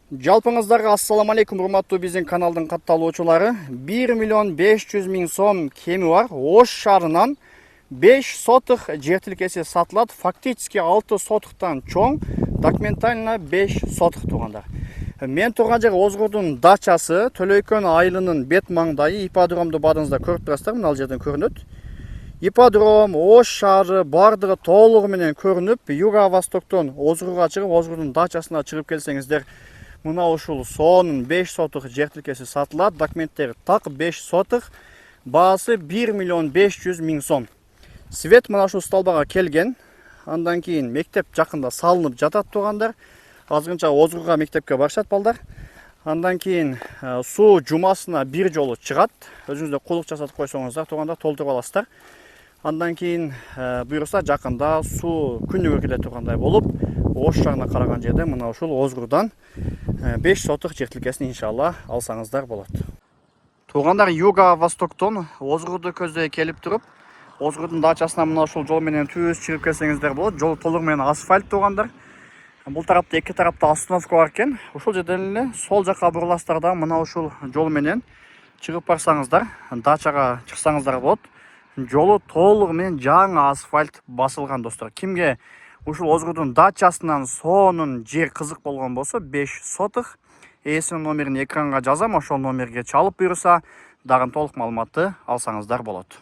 Жалпыңыздарга ассаламу алейкум, урматтуу биздин каналдын катталуучулары. 1 миллион 500 миң сом кеми бар Ош шаарынан 5 сотых жер тилкеси сатылат. Фактически 6 сотыктан чоң, документально 5 сотых туугандар. Мен турган жер Озгурдун дачасы, Төлөйкөн айылынын бет маңдайы. Ипподромду бадыңызда көрүп турасыздар, мына жерден көрүнөт. Ипподром, Ош шаары бардыгы толугу менен көрүнүп, юго-востоктон Озгурга чыгып, Озгурдун дачасына чыгып келсеңиздер, мына ушул сонун 5 сотых жер тилкеси сатылат. Документтери так 5 сотых. Баасы 1 миллион 500 миң сом. Свет мына ушул столбага келген. Андан кийин мектеп жакында салынып жатат туугандар. Азгынча Озгурга мектепке барышат балдар. Андан кийин суу жумасына бир жолу чыгат. Өзүңүздөр кулук жасатып койсоңуздар туугандар толтуруп аласыздар. Андан кийин буюрса жакында суу күнүгө келе тургандай болуп, Ош шаарына караган жерде мына ушул Озгурдан 5 сотых жер тилкесин иншалла алсаңыздар болот. Туугандар, юго-востоктон Озгурду көздөй келип туруп, Озгурдун дачасына мына ушул жол менен түз чыгып келсеңиздер болот. Жол толугу менен асфальт туугандар. Бул тарапта эки тарапта остановка бар экен. Ушул жерден эле сол жака буруласыздар да мына ушул жол менен чыгып барсаңыздар, дачага чыксаңыздар болот. Жолу толугу менен жаңы асфальт басылган достор. Кимге ушул Озгурдун дачасынан сонун жер кызык болгон болсо, 5 сотых ээсинин номерин экранга жазам, ошол номерге чалып буюрса, дагы толук маалыматты алсаңыздар болот.